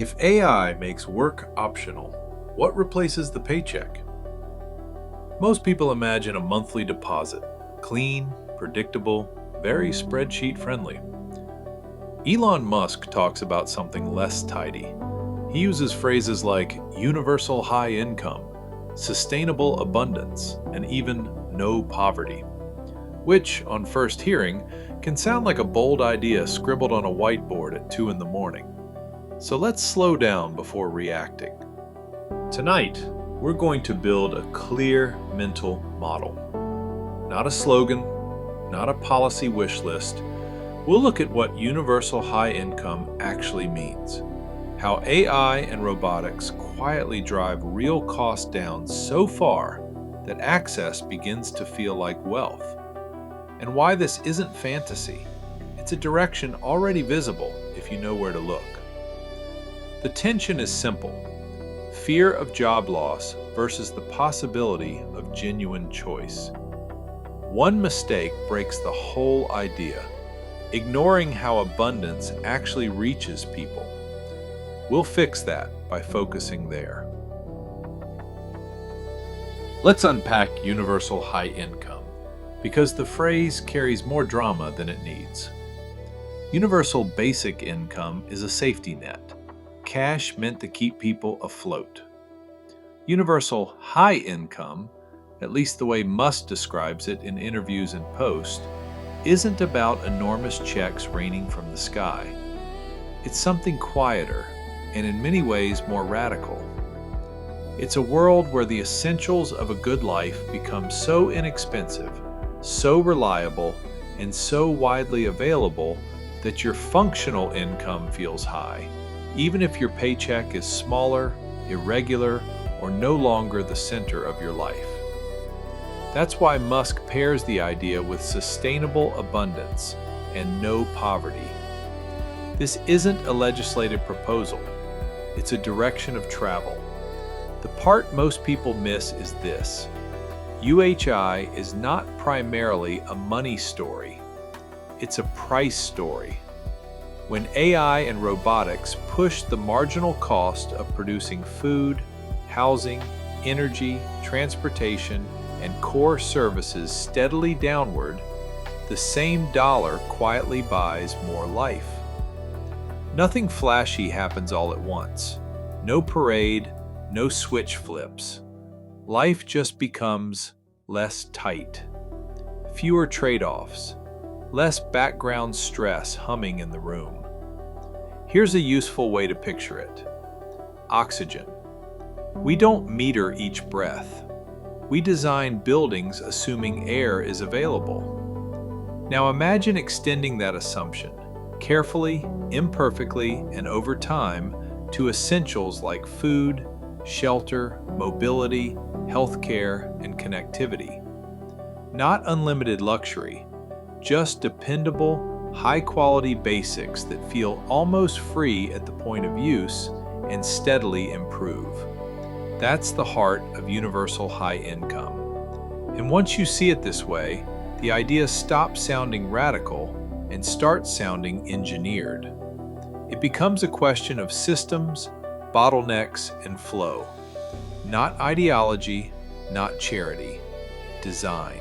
If AI makes work optional, what replaces the paycheck? Most people imagine a monthly deposit, clean, predictable, very spreadsheet friendly. Elon Musk talks about something less tidy. He uses phrases like universal high income, sustainable abundance, and even no poverty, which, on first hearing, can sound like a bold idea scribbled on a whiteboard at 2 in the morning. So let's slow down before reacting. Tonight, we're going to build a clear mental model. Not a slogan, not a policy wish list. We'll look at what universal high income actually means, how AI and robotics quietly drive real costs down so far that access begins to feel like wealth, and why this isn't fantasy. It's a direction already visible if you know where to look. The tension is simple: fear of job loss versus the possibility of genuine choice. One mistake breaks the whole idea, ignoring how abundance actually reaches people. We'll fix that by focusing there. Let's unpack universal high income, because the phrase carries more drama than it needs. Universal basic income is a safety net, cash meant to keep people afloat. Universal high income, at least the way Musk describes it in interviews and posts, isn't about enormous checks raining from the sky. It's something quieter, and in many ways more radical. It's a world where the essentials of a good life become so inexpensive, so reliable, and so widely available that your functional income feels high, even if your paycheck is smaller, irregular, or no longer the center of your life. That's why Musk pairs the idea with sustainable abundance and no poverty. This isn't a legislative proposal. It's a direction of travel. The part most people miss is this: UHI is not primarily a money story. It's a price story. When AI and robotics push the marginal cost of producing food, housing, energy, transportation, and core services steadily downward, the same dollar quietly buys more life. Nothing flashy happens all at once. No parade, no switch flips. Life just becomes less tight. Fewer trade-offs. Less background stress humming in the room. Here's a useful way to picture it. Oxygen. We don't meter each breath. We design buildings assuming air is available. Now imagine extending that assumption, carefully, imperfectly, and over time, to essentials like food, shelter, mobility, healthcare, and connectivity. Not unlimited luxury, just dependable, high-quality basics that feel almost free at the point of use and steadily improve. That's the heart of universal high income. And once you see it this way, the idea stops sounding radical and starts sounding engineered. It becomes a question of systems, bottlenecks, and flow. Not ideology, not charity, design.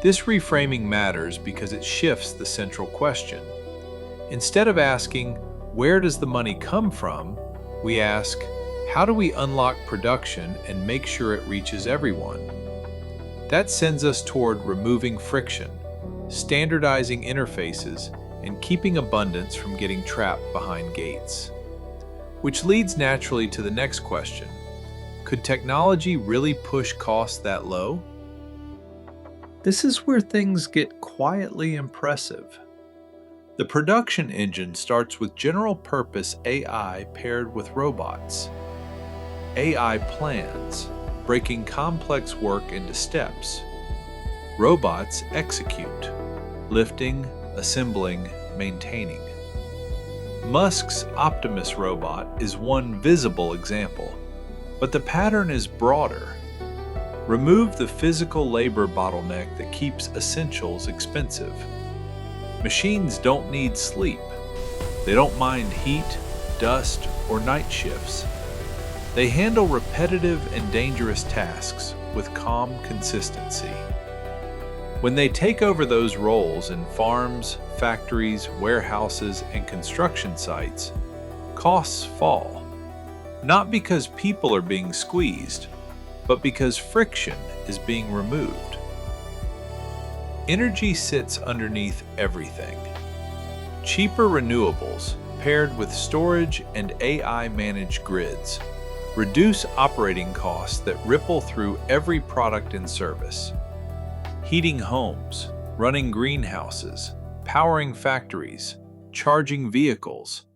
This reframing matters because it shifts the central question. Instead of asking, where does the money come from, we ask, how do we unlock production and make sure it reaches everyone? That sends us toward removing friction, standardizing interfaces, and keeping abundance from getting trapped behind gates. Which leads naturally to the next question. Could technology really push costs that low? This is where things get quietly impressive. The production engine starts with general-purpose AI paired with robots. AI plans, breaking complex work into steps. Robots execute, lifting, assembling, maintaining. Musk's Optimus robot is one visible example, but the pattern is broader. Remove the physical labor bottleneck that keeps essentials expensive. Machines don't need sleep. They don't mind heat, dust, or night shifts. They handle repetitive and dangerous tasks with calm consistency. When they take over those roles in farms, factories, warehouses, and construction sites, costs fall. Not because people are being squeezed, but because friction is being removed. Energy sits underneath everything. Cheaper renewables, paired with storage and AI-managed grids, reduce operating costs that ripple through every product and service. Heating homes, running greenhouses, powering factories, charging vehicles,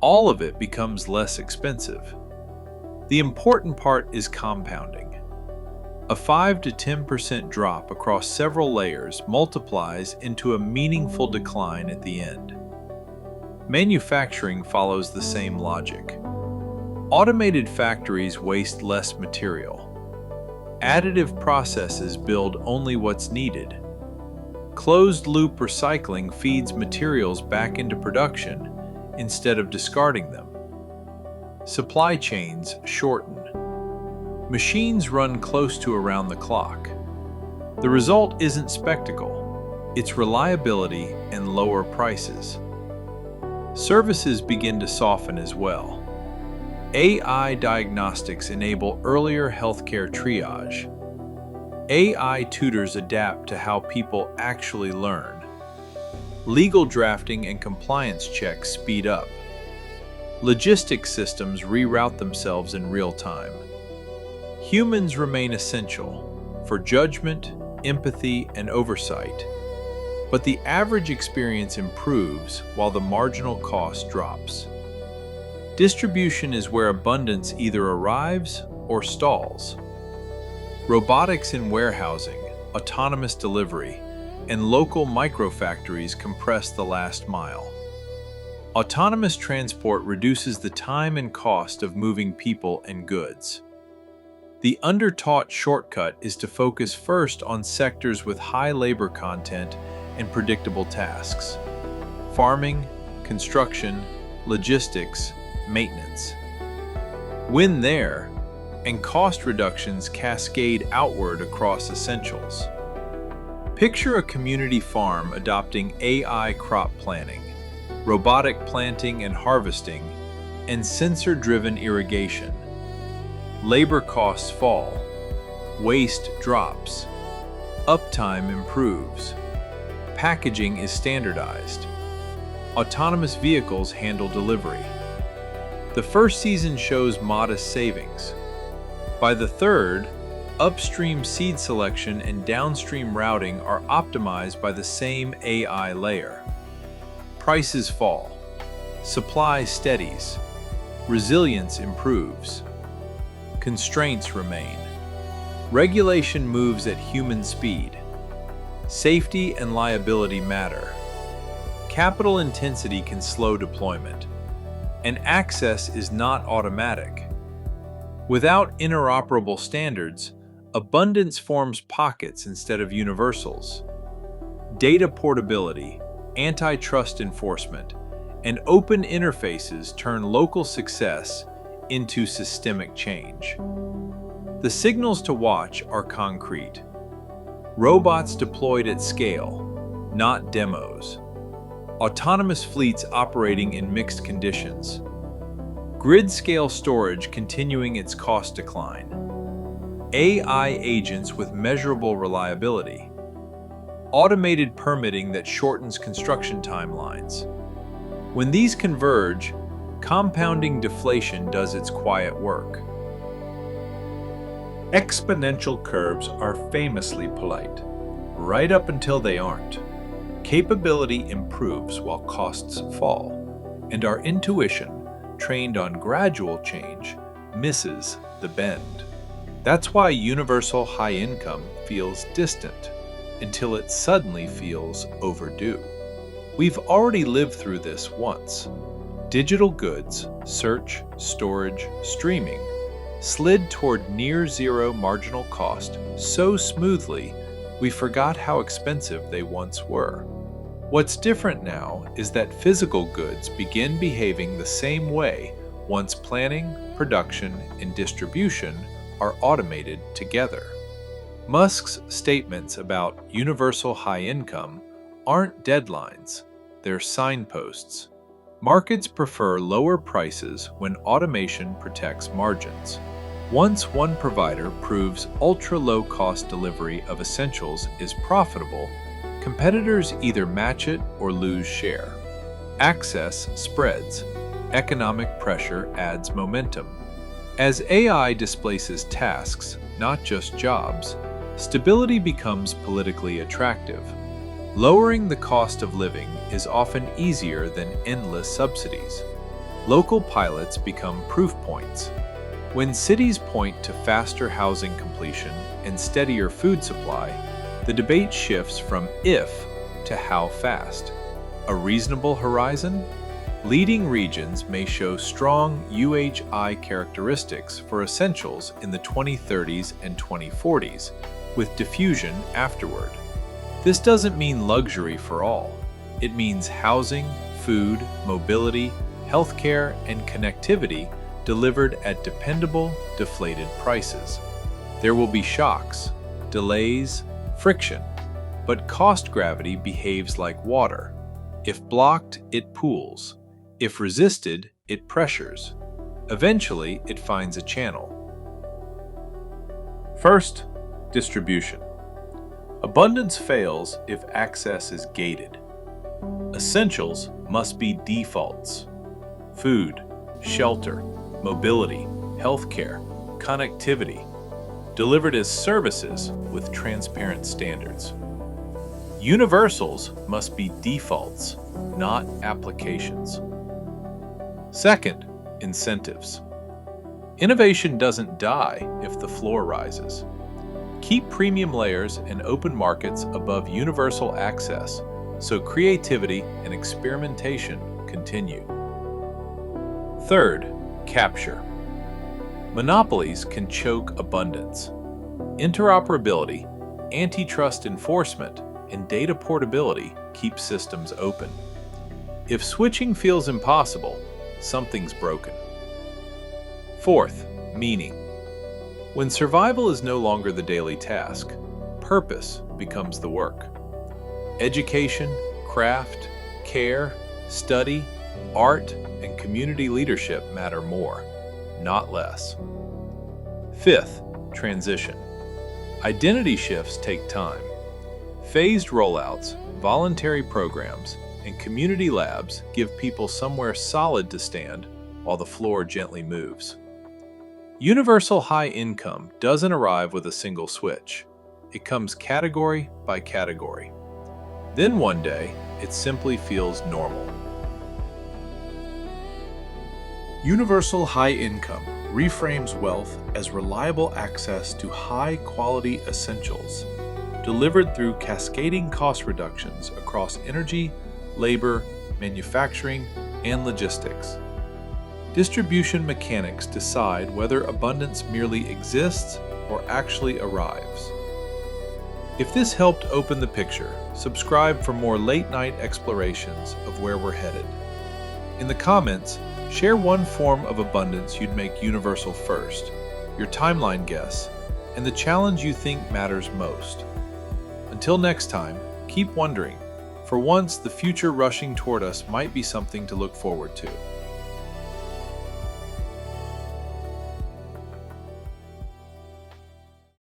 all of it becomes less expensive. The important part is compounding. A 5 to 10% drop across several layers multiplies into a meaningful decline at the end. Manufacturing follows the same logic. Automated factories waste less material. Additive processes build only what's needed. Closed-loop recycling feeds materials back into production instead of discarding them. Supply chains shorten. Machines run close to around the clock. The result isn't spectacle, it's reliability and lower prices. Services begin to soften as well. AI diagnostics enable earlier healthcare triage. AI tutors adapt to how people actually learn. Legal drafting and compliance checks speed up. Logistics systems reroute themselves in real time. Humans remain essential for judgment, empathy, and oversight, but the average experience improves while the marginal cost drops. Distribution is where abundance either arrives or stalls. Robotics in warehousing, autonomous delivery, and local microfactories compress the last mile. Autonomous transport reduces the time and cost of moving people and goods. The undertaught shortcut is to focus first on sectors with high labor content and predictable tasks: farming, construction, logistics, maintenance. Win there, and cost reductions cascade outward across essentials. Picture a community farm adopting AI crop planning, robotic planting and harvesting, and sensor-driven irrigation. Labor costs fall, waste drops, uptime improves, packaging is standardized, autonomous vehicles handle delivery. The first season shows modest savings. By the third, upstream seed selection and downstream routing are optimized by the same AI layer. Prices fall, supply steadies, resilience improves, constraints remain. Regulation moves at human speed. Safety and liability matter. Capital intensity can slow deployment, and access is not automatic. Without interoperable standards, abundance forms pockets instead of universals. Data portability, antitrust enforcement, and open interfaces turn local success into systemic change. The signals to watch are concrete. Robots deployed at scale, not demos. Autonomous fleets operating in mixed conditions. Grid-scale storage continuing its cost decline. AI agents with measurable reliability. Automated permitting that shortens construction timelines. When these converge, compounding deflation does its quiet work. Exponential curves are famously polite, right up until they aren't. Capability improves while costs fall, and our intuition, trained on gradual change, misses the bend. That's why universal high income feels distant, until it suddenly feels overdue. We've already lived through this once. Digital goods, search, storage, streaming, slid toward near-zero marginal cost so smoothly we forgot how expensive they once were. What's different now is that physical goods begin behaving the same way once planning, production, and distribution are automated together. Musk's statements about universal high income aren't deadlines, they're signposts. Markets prefer lower prices when automation protects margins. Once one provider proves ultra-low-cost delivery of essentials is profitable, competitors either match it or lose share. Access spreads. Economic pressure adds momentum. As AI displaces tasks, not just jobs, stability becomes politically attractive. Lowering the cost of living is often easier than endless subsidies. Local pilots become proof points. When cities point to faster housing completion and steadier food supply, the debate shifts from if to how fast. A reasonable horizon? Leading regions may show strong UHI characteristics for essentials in the 2030s and 2040s, with diffusion afterward. This doesn't mean luxury for all. It means housing, food, mobility, healthcare, and connectivity delivered at dependable, deflated prices. There will be shocks, delays, friction, but cost gravity behaves like water. If blocked, it pools. If resisted, it pressures. Eventually, it finds a channel. First, distribution. Abundance fails if access is gated. Essentials must be defaults. Food, shelter, mobility, healthcare, connectivity, delivered as services with transparent standards. Universals must be defaults, not applications. Second, incentives. Innovation doesn't die if the floor rises. Keep premium layers and open markets above universal access so creativity and experimentation continue. Third, capture. Monopolies can choke abundance. Interoperability, antitrust enforcement, and data portability keep systems open. If switching feels impossible, something's broken. Fourth, meaning. When survival is no longer the daily task, purpose becomes the work. Education, craft, care, study, art, and community leadership matter more, not less. Fifth, transition. Identity shifts take time. Phased rollouts, voluntary programs, and community labs give people somewhere solid to stand while the floor gently moves. Universal high income doesn't arrive with a single switch. It comes category by category. Then one day, it simply feels normal. Universal high income reframes wealth as reliable access to high-quality essentials, delivered through cascading cost reductions across energy, labor, manufacturing, and logistics. Distribution mechanics decide whether abundance merely exists or actually arrives. If this helped open the picture, subscribe for more late-night explorations of where we're headed. In the comments, share one form of abundance you'd make universal first, your timeline guess, and the challenge you think matters most. Until next time, keep wondering. For once, the future rushing toward us might be something to look forward to.